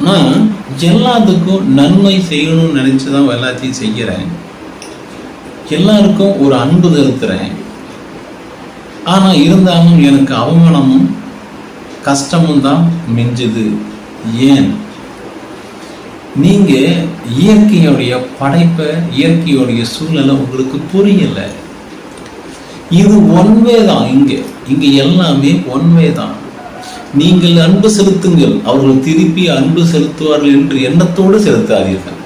நான் எல்லாத்துக்கும் நன்மை செய்யணும்னு நினைச்சுதான் எல்லாத்தையும் செய்கிறேன். எல்லாருக்கும் ஒரு அன்பு செலுத்துறேன். ஆனா இருந்தாலும் எனக்கு அவமானமும் கஷ்டமும் தான் மிஞ்சுது. ஏன்? நீங்க இயற்கையுடைய படைப்பை, இயற்கையுடைய சூழ்நிலை உங்களுக்கு புரியல. இது ஒன்வே தான். இங்க எல்லாமே ஒன்வே தான். நீங்கள் அன்பு செலுத்துங்கள், அவர்கள் திருப்பி அன்பு செலுத்துவார்கள் என்று எண்ணத்தோடு செலுத்தாதீர்கள்.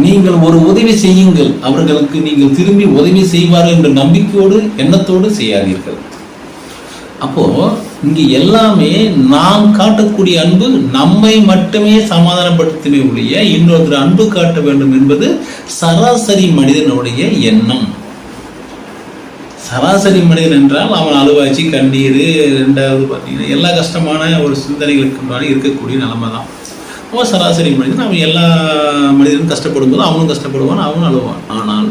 நீங்கள் ஒரு உதவி செய்யுங்கள், அவர்களுக்கு நீங்கள் திரும்பி உதவி செய்வார்கள் என்ற நம்பிக்கையோடு எண்ணத்தோடு செய்யாதீர்கள். அப்போ இங்க எல்லாமே நாம் காட்டக்கூடிய அன்பு நம்மை மட்டுமே சமாதானப்படுத்தவே ஒழிய இன்னொருத்தர் அன்பு காட்ட வேண்டும் என்பது சராசரி மனிதனுடைய எண்ணம். சராசரி மனிதன் என்றால் அவன் அழுவாச்சி, கண்ணீர், ரெண்டாவது பார்த்தீங்கன்னா எல்லா கஷ்டமான ஒரு சிந்தனைகளுக்கு இருக்கக்கூடிய நிலைமை தான். அவன் சராசரி மனிதன். அவன் எல்லா மனிதனும் கஷ்டப்படும் போது அவனும் கஷ்டப்படுவான், அவனும் அழுவான். ஆனால்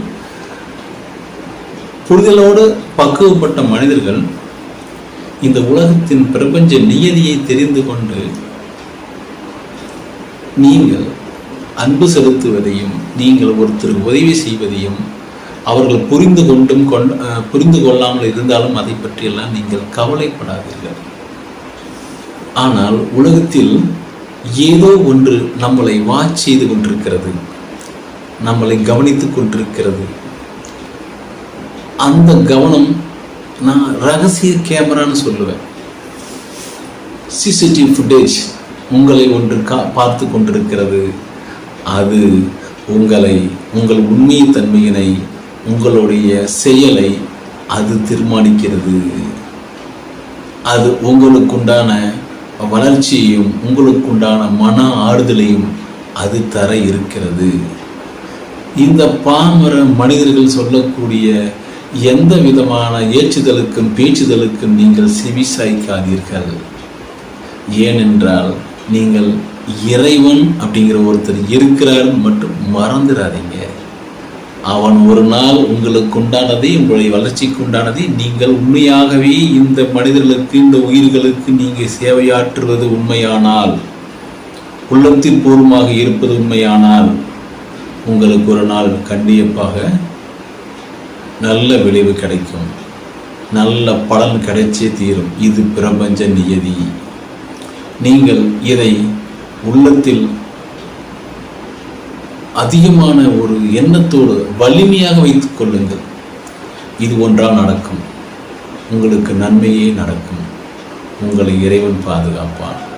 புரிதலோடு பக்குவப்பட்ட மனிதர்கள் இந்த உலகத்தின் பிரபஞ்ச நியதியை தெரிந்து கொண்டு நீங்கள் அன்பு செலுத்துவதையும், நீங்கள் ஒருத்தருக்கு உதவி செய்வதையும் அவர்கள் புரிந்து கொள்ளாமல் இருந்தாலும் அதை பற்றியெல்லாம் நீங்கள் கவலைப்படாதீர்கள். ஆனால் உலகத்தில் ஏதோ ஒன்று நம்மளை வாட்ச் செய்து கொண்டிருக்கிறது, நம்மளை கவனித்துக் கொண்டிருக்கிறது. அந்த கவனம் நான் ரகசிய கேமரான்னு சொல்லுவேன். சிசிடிவி ஃபுட்டேஜ் உங்களை ஒன்று பார்த்து கொண்டிருக்கிறது. அது உங்கள் உண்மை தன்மையினை, உங்களுடைய செயலை அது தீர்மானிக்கிறது. அது உங்களுக்குண்டான வளர்ச்சியையும் உங்களுக்குண்டான மன ஆறுதலையும் அது தர இருக்கிறது. இந்த பாமர மனிதர்கள் சொல்லக்கூடிய எந்த விதமான ஏற்றுதலுக்கும் பேச்சுதலுக்கும் நீங்கள் செவி சாய்க்காதீர்கள். ஏனென்றால் நீங்கள் இறைவன் அப்படிங்கிற ஒருத்தர் இருக்கிறார் மட்டும் மறந்துடாதீங்க. அவன் ஒரு நாள் உங்களுக்கு உண்டானதை, உங்களுடைய வளர்ச்சிக்கு உண்டானதை நீங்கள் உண்மையாகவே இந்த மனிதர்களுக்கு, இந்த உயிர்களுக்கு நீங்கள் சேவையாற்றுவது உண்மையானால், உள்ளத்தில் பூர்வமாக இருப்பது உண்மையானால், உங்களுக்கு ஒரு நாள் கண்டிப்பாக நல்ல விளைவு கிடைக்கும், நல்ல பலன் கிடைச்சே தீரும். இது பிரபஞ்ச நியதி. நீங்கள் இதை உள்ளத்தில் அதிகமான ஒரு எண்ணத்தோடு வலிமையாக வைத்துக் கொள்ளுங்கள். இது ஒன்றால் நடக்கும், உங்களுக்கு நன்மையே நடக்கும். உங்களை இறைவன் பாதுகாப்பான்.